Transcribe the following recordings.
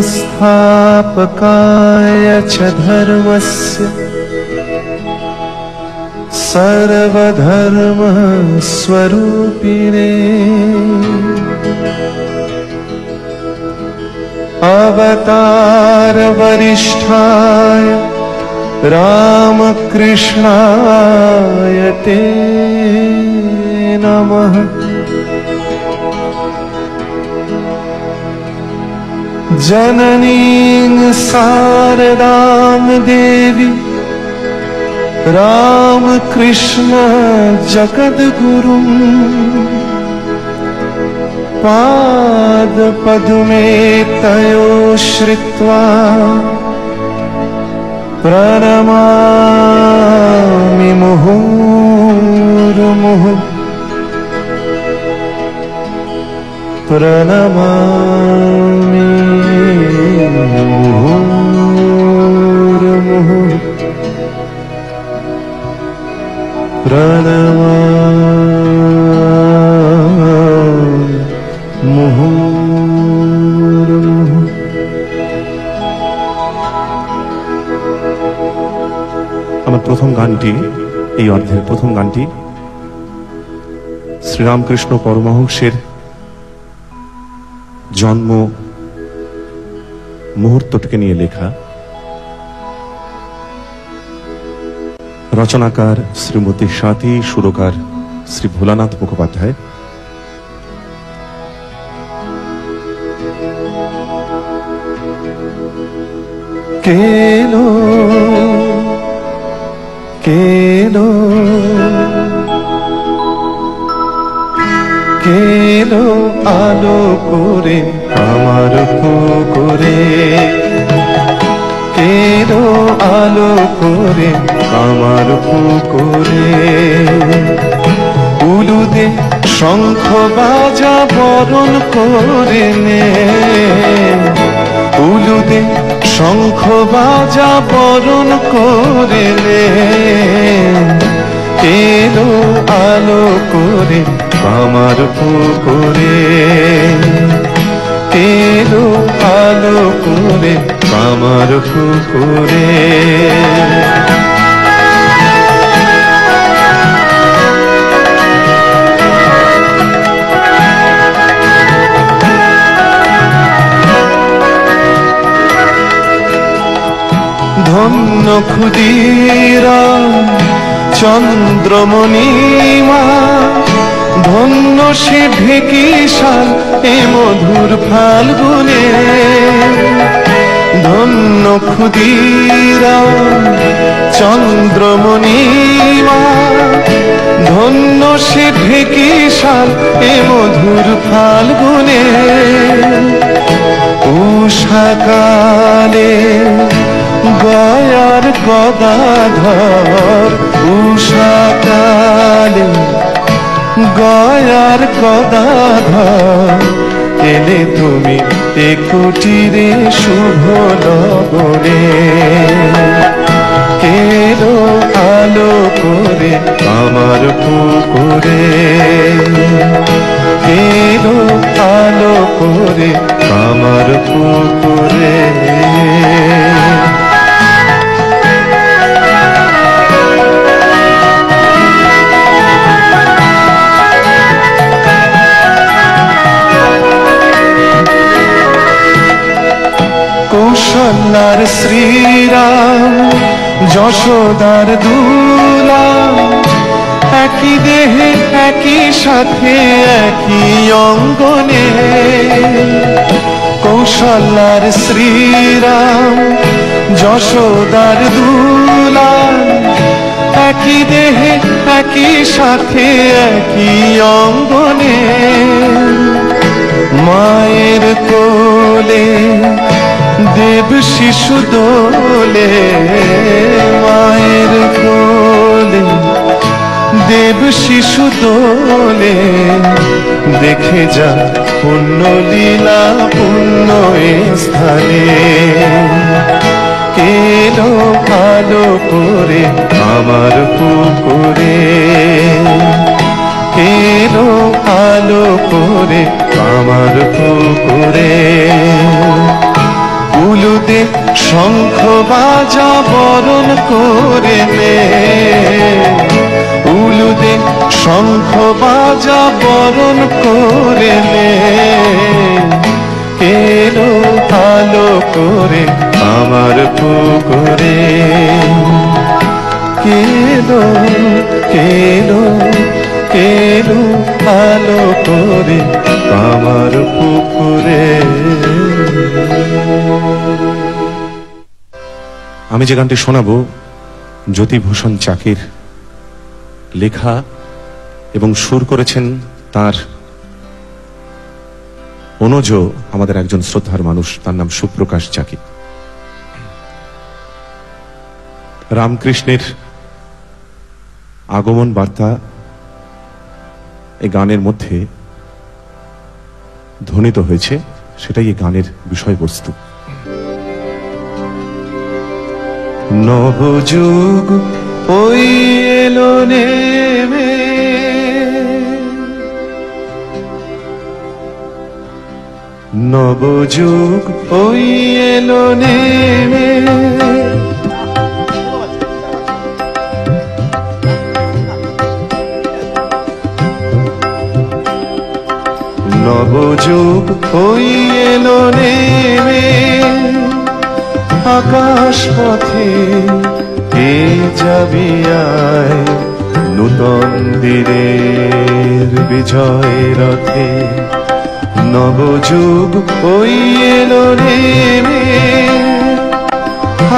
संस्थापकाय च धर्मस्य सर्वधर्म स्वरूपिणे अवतार वरिष्ठाय रामकृष्णाय ते नमः। जननीं शारदां देवी रामकृष्ण जगद्गुरुं पादपद्मे तयो श्रित्वा प्रणमामि मुहुर्मुहुः प्रणमामि मुहुर्मुहुः प्रणमामि मुहुर्मुहुः। আমার প্রথম গানটি, এই অর্ধের প্রথম গানটি শ্রীরামকৃষ্ণ পরমহংসের জন্ম মুহূর্তটিকে নিয়ে লেখা। রচনাকার শ্রীমতী স্বাতী, সুরকার শ্রী ভোলানাথ মুখোপাধ্যায়। কেলো কেলো কেলো আলো করে আমার পুকুরে, কেলো আলো করে আমার পুকুরে, উলুদে শঙ্খ বাজা বরণ করে নে, উলুদে শঙ্খ বাজা বরণ করে নে, কেলো আলো করে আমার পুকুরে, কেলো আলো করে আমার পুকুরে। ধন্য ক্ষুদিরাম চন্দ্রমণিমা, ধন্য সে ঢেকিশাল এ মধুর ফাল্গুনে, ধন্য ক্ষুদিরাম চন্দ্রমণিমা, ধন্য সে ঢেকিশাল এ মধুর ফাল্গুনে, উষাকালে গয়ার গদাধর, উষাকালে গয়ার গদাধর, এলে তুমি এ কুটিরে শুভ লগনে, কেলো আলো করে আমার পুকুরে, কেলো আলো করে আমার পুকুরে। কৌশল্যার শ্রীরাম যশোদার দুলা, একই দেহে একই সাথে একই অঙ্গনে, কৌশল্যার শ্রীরাম যশোদার দুলা, একই দেহে একই সাথে একই অঙ্গনে, মায়ের কোলে দেব শিশু দোলে, মায়ের কোলে দেব শিশু দোলে, দেখে যা পুণ্য লীলা পুণ্য স্থানে, কেলো আলো করে আমার পুকুরে, কেলো আলো করে আমার পুকুরে, উলুদে শঙ্খ বাজা বরণ করে নে, উলুদে শঙ্খ বাজা বরণ করে নে, এলো ভালো করে আমার পুকুরে, কেলো কেলো কেলো ভালো করে আমার পুকুরে। আমি যে গানটি শোনাবো জ্যোতিভূষণ চাকির লেখা এবং সুর করেছেন তার অনুজ, আমাদের একজন শ্রদ্ধার মানুষ, তার নাম সুপ্রকাশ চাকি। রামকৃষ্ণের আগমন বার্তা এই গানের মধ্যে ধ্বনিত হয়েছে, সেটাই এই গানের বিষয়বস্তু। নবযুগ ওই এলো নেমে, নবযুগ ওই এলো নেমে, নবযুগ ওই এলো নেমে, আকাশ পথে এ যাবি আয়, নূতন দিনের বিজয় রথে, নবযুগ ওই এলো নেমে,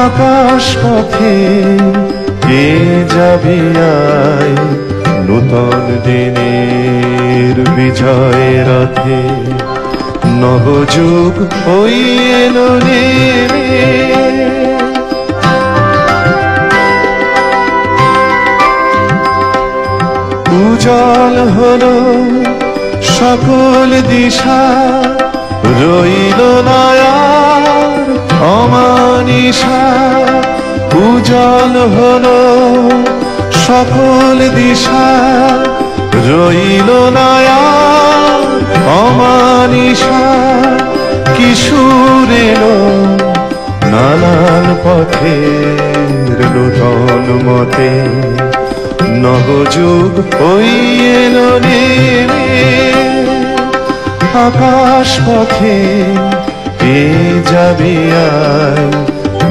আকাশ পথে এ যাবি আয়, নূতন দিনের বিজয় রথে, নবযুগ ওই এলো নেমে। উজ্জ্বল হলো সকল দিশা, রইল না আর অমানিশা, উজ্জ্বল হলো সকল দিশা, রইল না আর অমানিশা, কিশোর এলো নানান পথের নূতন মতে, নবযুগ ওই এলো নেমে, আকাশ পথে এ যাবি আয়,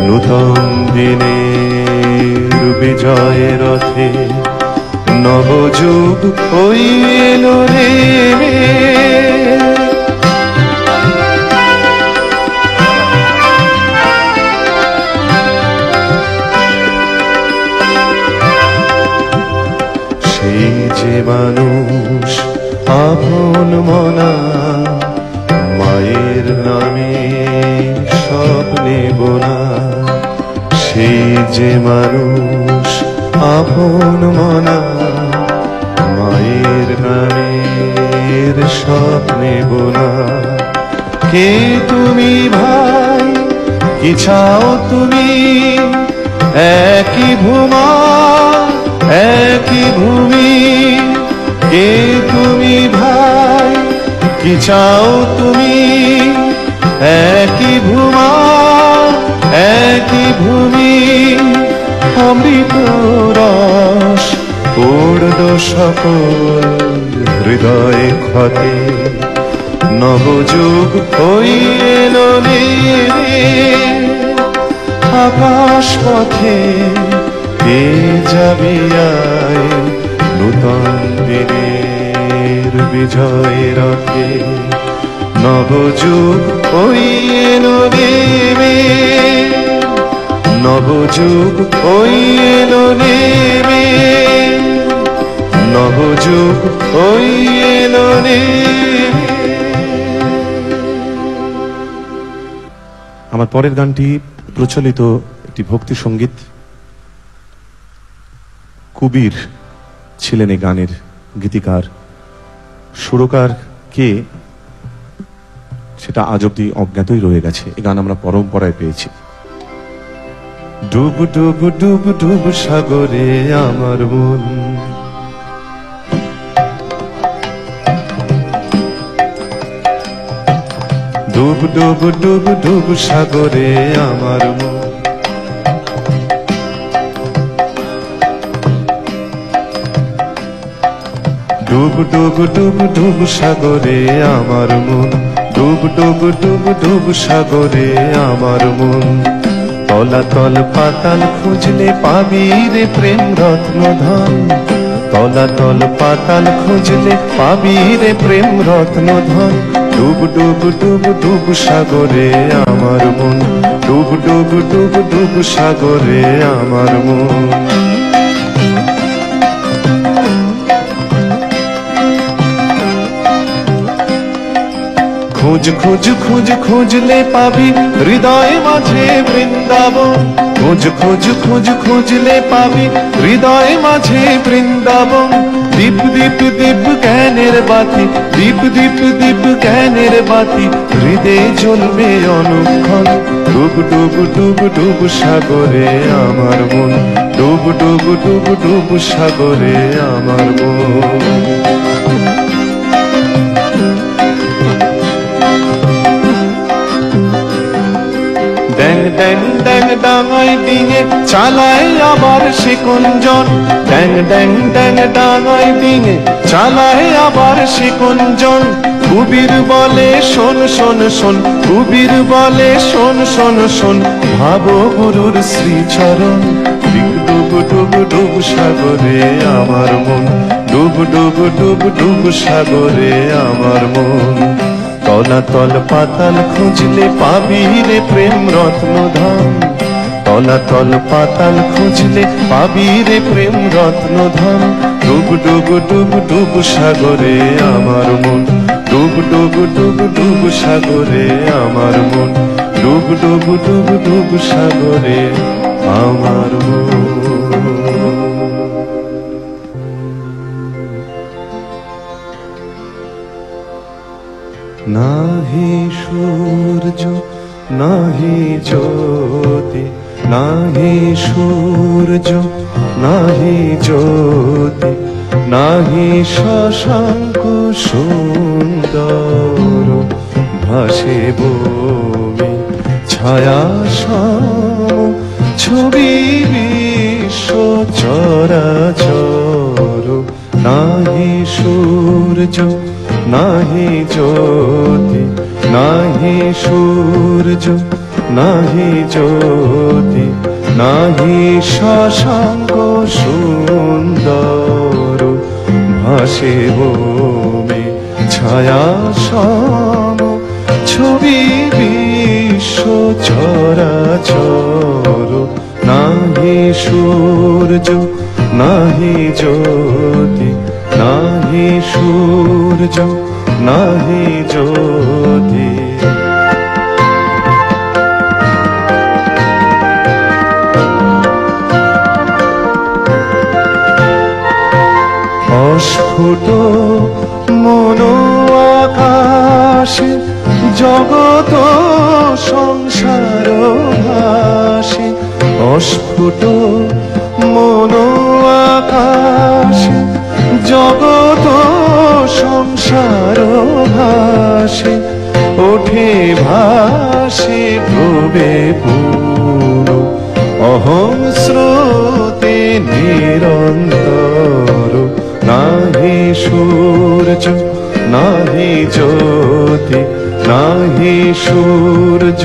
নূতন দিনের বিজয় রথে, নবযুগ ওই এলো নেমে। সেই যে মানুষ আপন মনা, মায়ের নামে স্বপ্নে বোনা, সেই যে মানুষ আপন মনা, মায়ের নামের স্বপ্নে বোনা, কে তুমি ভাই, কি চাও তুমি, একই ভূমা একই ভূমি, কে তুমি ভাই, কি চাও তুমি, একই ভূমা একই ভূমি, অমৃত রস পড়ল সকল হৃদয় ক্ষতে, নবযুগ ওই এলো নেমে, আকাশ পথে এ যাবি আয়, নূতন দিনের বিজয় রথে, নবযুগ ওই এলো নেমে, নবযুগ ওই এলো নেমে, নবযুগ ওই এলো নেমে। আমার পরের গানটি প্রচলিত একটি ভক্তি সঙ্গীত। কবির ছিলেন এই গানের গীতিকার, সুরকার কে সেটা আজ অব্দি অজ্ঞাতই রয়ে গেছে। এই গান আমরা পরম্পরায় পেয়েছি। ডুব ডুব ডুব ডুব সাগরে আমার মন, ডুব ডুব ডুব ডুব সাগরে আমার মন ডুব ডুব ডুব ডুব সাগরে আমার মন ডুব ডুব ডুব ডুব সাগরে আমার মন তলাতল পাতাল খুঁজলে পাবি রে প্রেম রত্ন ধন তলাতল পাতাল খুঁজলে পাবি রে প্রেম রত্ন ধন ডুব ডুব ডুব ডুব সাগরে আমার মন ডুব ডুব ডুব ডুব সাগরে আমার মন খোঁজ খোঁজ খোঁজ খুঁজলে পাবি হৃদয় মাঝে বৃন্দাবন খোঁজ খোঁজ খোঁজ খুঁজলে পাবি হৃদয় মাঝে বৃন্দাবন দীপ দীপ দীপ জ্ঞানের বাতি দীপ দীপ দীপ জ্ঞানের বাতি হৃদয়ে জ্বলবে অনুক্ষণ ডুব ডুব ডুব ডুব সাগরে আমার মন ডুব ডুব ডুব ডুব সাগরে আমার মন ড্যাং ড্যাং ড্যাং ডাঙায় ডিঙে চালায় আবার সে কুঞ্জন ড্যাং ড্যাং ড্যাং ডাঙায় ডিঙে চালায় আবার সে কুঞ্জন কুবির বলে শোন শোন শোন কুবির বলে শোন শোন শোন ভাবো গুরুর শ্রীচরণ ডুব ডুব ডুব সাগরে আমার মন ডুব ডুব ডুব ডুব সাগরে আমার মন তলাতল পাতাল খুঁজলে পাবি রে প্রেম রত্ন ধন তলাতল পাতাল খুঁজলে পাবি রে প্রেম রত্ন ধন ডুব ডুব ডুব ডুব সাগরে আমার মন ডুব ডুব ডুব ডুব সাগরে আমার মন ডুব ডুব ডুব ডুব সাগরে আমার মন নাহি সূর্য নাহি জ্যোতি নাহি সূর্য নাহি জ্যোতি নাহি শশাঙ্ক সুন্দর ভাসে বমি ছায়া সম ছবি বিশ্ব চরাচর নাহি সূর্য নাহি জ্যোতি নাহি সূর্য নাহি জ্যোতি নাহি শশাঙ্ক সুন্দর ভাসে বমি ছায়া সম ছবি বিশ্ব চরাচর নাহি সূর্য নাহি জ্যোতি নাহি সূর্য নাহি জ্যোতি অস্ফুট মন আকাশে জগত সংসার ভাসে অস্ফুট মন আকাশে জগত সংসার ভাসে ওঠে ভাসে প্রবে পূর্ণ অহং স্রোতে নিরন্তর নাহি সূর্য নাহি জ্যোতি নাহি সূর্য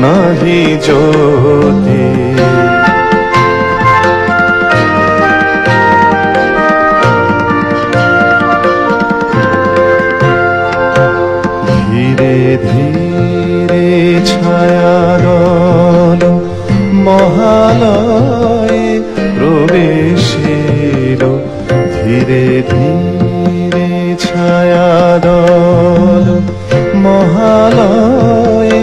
নাহি জ্যোতি ধীরে ধীরে ছায়াদল মহালয়ে প্রবেশিল ধীরে ধীরে ছায়াদল মহালয়ে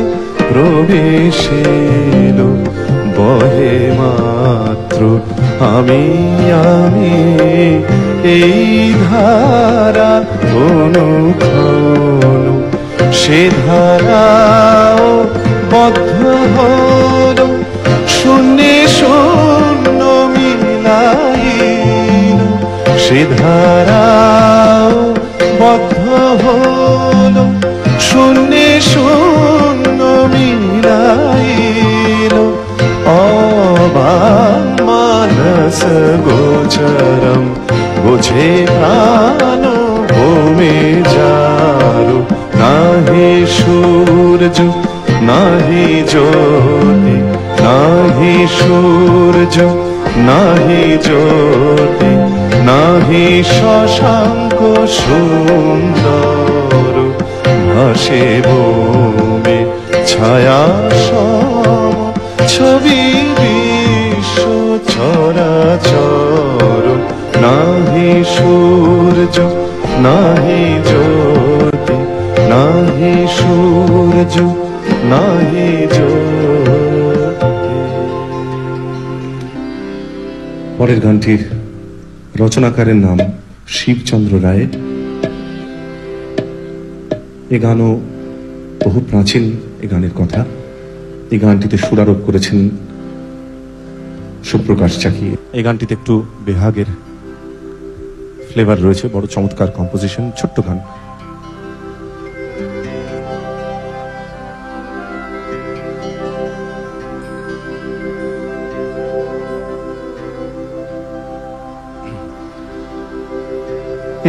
প্রবেশিল বহে মাত্র আমি আমি এই ধারা অনুক্ষণ সে ধারাও বদ্ধ হল শূন্যে শূন্য মিলাইল সে ধারাও বদ্ধ হল শূন্যে শূন্য সূর্য নাহি জ্যোতি নাহি শশাঙ্ক সুন্দর ভাসে ভূমি ছায়া সম ছবি বিশ্ব চরাচর নাহি সূর্য নাহি জ্যোতি নাহি সূর্য নাহি জ্যোতি। পরের গানটির রচনাকারের নাম শিবচন্দ্র রায়। এ গানও বহু প্রাচীন এ গানের কথা। এই গানটিতে সুরারোপ করেছেন সুপ্রকাশ চাকি। এই গানটিতে একটু বেহাগের ফ্লেভার রয়েছে, বড় চমৎকার কম্পোজিশন, ছোট্ট গান।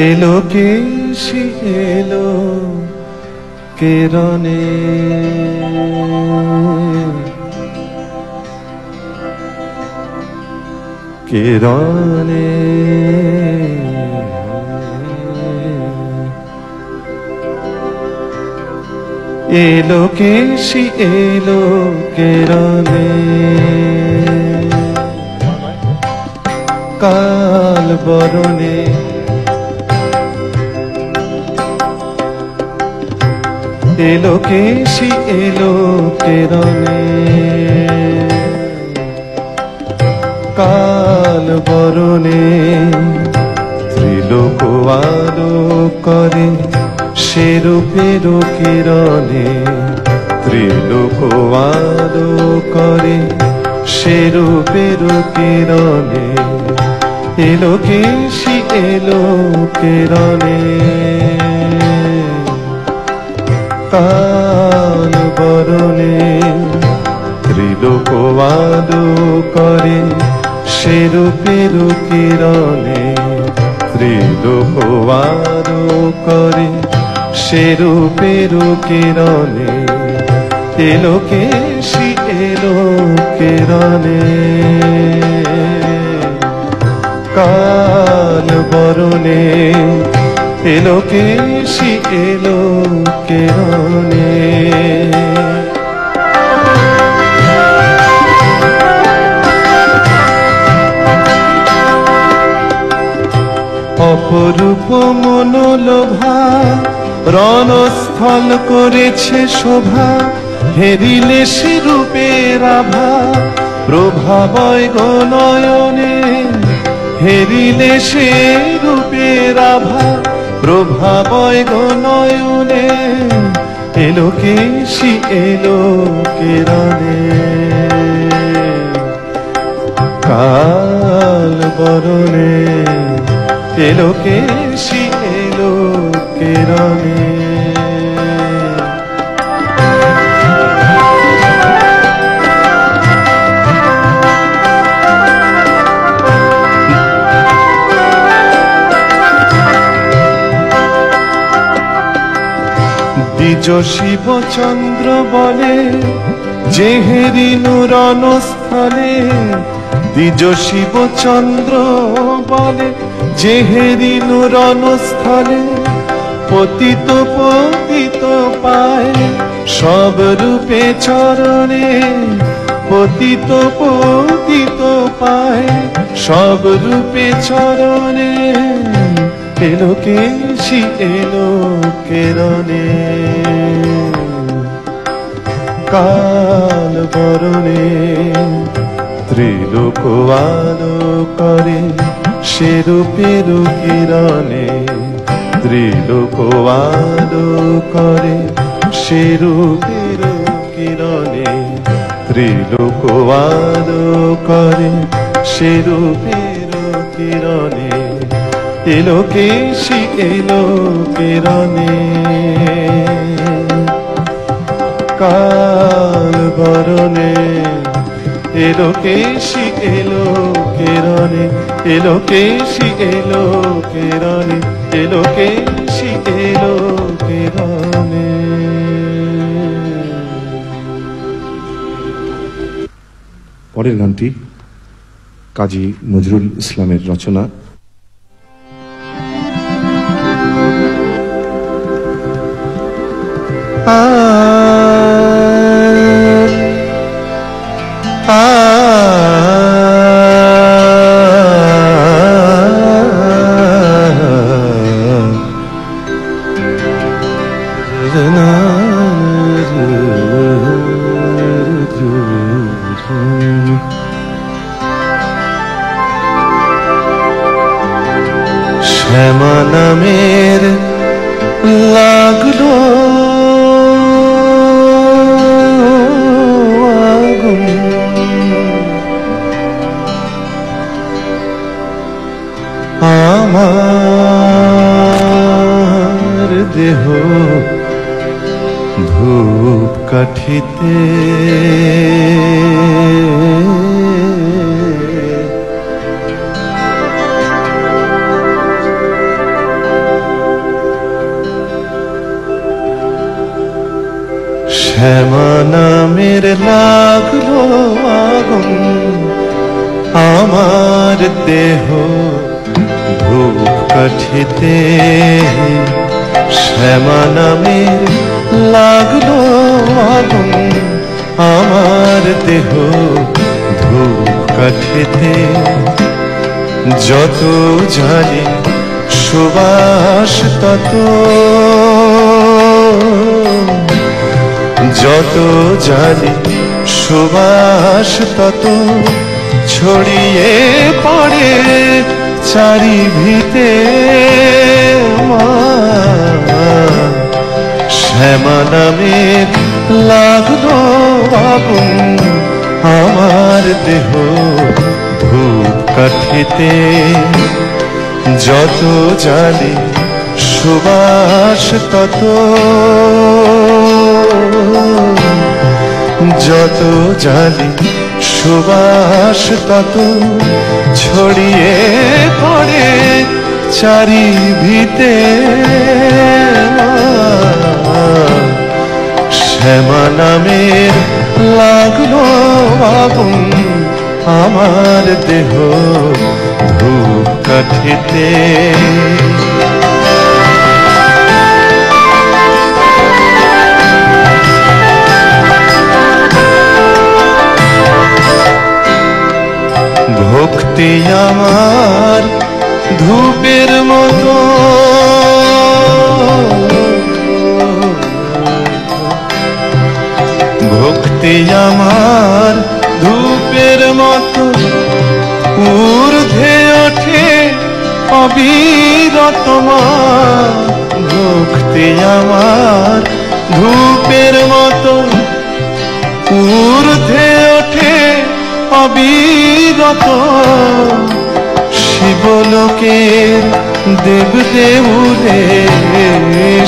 এলো কেশি এলো কেরনে কেরনে এলো কেশি এলো কেরনে কাল বরণে এলো কেশি এলো কেরনে কাল বরণে ত্রিলোক আলো করে সে রূপের কিরণে ত্রিলোক আলো করে সে রূপের কিরণে এলো কেশি এলো কেরনে কাল বরণে ত্রিলোক আলো করে সে রূপের কিরণে ত্রিলোক আলো করে সে রূপের কিরণে এলো কেশি এলো কেরনে কাল বরণে এলো কেশি এলো কেরনে অপরূপ মনোলোভা রণস্থল করেছে শোভা হেরিলে সে রূপের আভা প্রভাবয় গনয়নে হেরিলে সে রূপের আভা প্রভাবয় গনয়নে এলো কেশি এলো কেরনে কাল বরণে এলো কেশি এলো কেরনে দ্বিজ শিব চন্দ্র বলে যেহেরিনু রণস্থলে দ্বিজ শিব চন্দ্র বলে যেহেরিনু রণস্থলে পতিত পতিত পায় সব রূপে চরণে পতিত পতিত পায় সব রূপে চরণে এলো কেশি এলো কেরনে কাল বরণে ত্রিলোক আলো করে সে রূপের কিরণে ত্রিলোক আলো করে সে রূপের কিরণে ত্রিলোক আলো করে সে রূপের কিরণে এলো কেশি এলো কেরনে কাল বরণে এলো কেশি এলো কেরনে এলো কেশি এলো কেরনে এলো কেশি এলো কেরনে। পরের পরের গানটি কাজী নজরুল ইসলামের রচনা। শ্যামা নামের লাগলো আগুন, আমার দেহ ধূপ কাঠিতে শ্যামা নামের লাগলো আগুন, আমার দেহ ধূপ কাঠিতে। শ্যামা নামের লাগলো আগুন, আমার দেহ ধূপ কাঠিতে। যত জ্বালি সুবাস তত, যত জ্বালি সুবাস তত ছড়িয়ে পড়ে চারিভিতে। শ্যামা নামের লাগলো আগুন, আমার দেহ ধূপ কাঠিতে। যত জ্বালি সুবাস তত, যত জ্বালি সুবাস তত ছড়িয়ে পড়ে চারিভিতে। শ্যামা নামের লাগলো আগুন, আমার দেহ ধূপ কাঠিতে। ভক্তি আমার ধূপের মতো, ভক্তি আমার ধূপের মতো ঊর্ধ্বে ওঠে অবিরত। ভক্তি আমার ধূপের মতো ঊর্ধ্বে ওঠে অবিরত। শিবলোকের দেব দেউলে,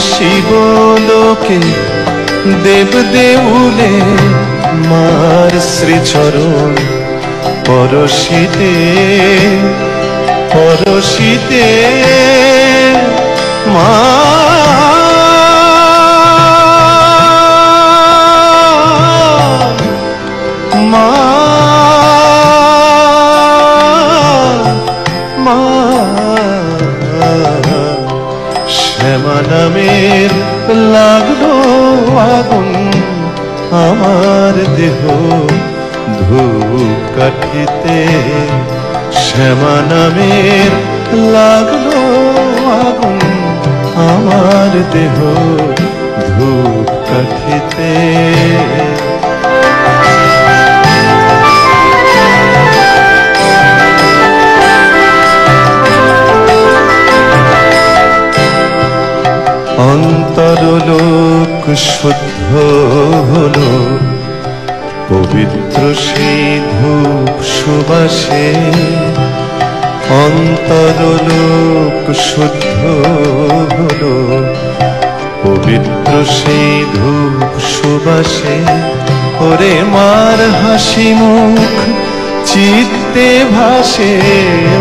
শিবলোকে দেব দেউলে মার শ্রীচরণ পরশিতে, পরশিতে মা। শ্যামা নামের লাগলো আগুন, আমার দেহ ধূপ কাঠিতে। শ্যামা নামের লাগলো আগুন, আমার দেহ ধূপ কাঠিতে। অন্তরলোক শুদ্ধ হলো পবিত্র সেই ধূপ সুবাসে। অন্তরলোক শুদ্ধ হলো পবিত্র সেই ধূপ সুবাসে। ওরে মার হাসি মুখ চিত্তে ভাসে,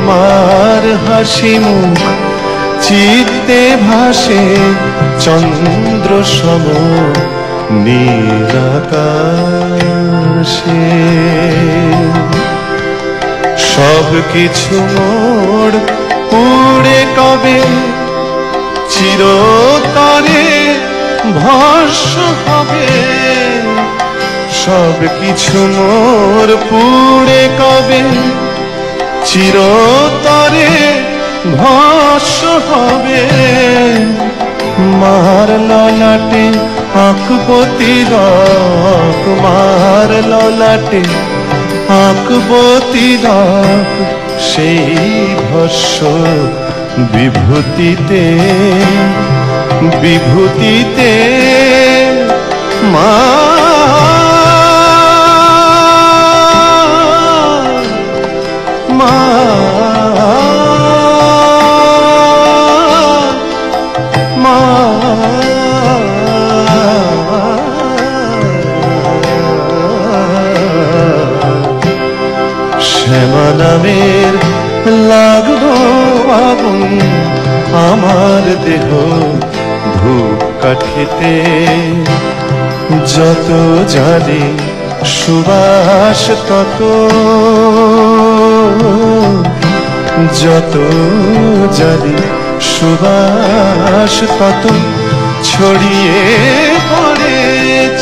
মার হাসি মুখ চিত্তে ভাসে চন্দ্র সম নীল আকাশে। সব কিছু মোর উড়ে কবে চিরতরে ভস্ম হবে। সব কিছু মোর পুড়ে কবে চিরতরে ভস্ম হবে। মার ললাটে আঁকবো তিলক, মার ললাটে আঁকবো তিলক, সেই ভস্ম বিভূতিতে বিভূতিতে মা মা মা শ্যামা নামের লাগলো আগুন আমার দেহ ধূপ কাঠিতে। যত জানি সুবাস তত, যত জানি সুবাস তত ছড়িয়ে পড়ে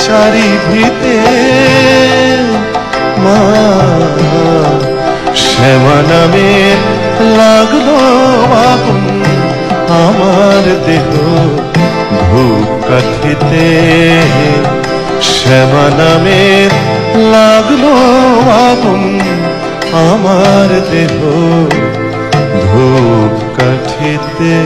চারিদিকে। মা শ্যামা নামের লাগলো আগুন আমার দেহ ধূপ কাঠিতে। শ্যামা নামের লাগলো আগুন আমার দেহ ধূপ কাঠিতে।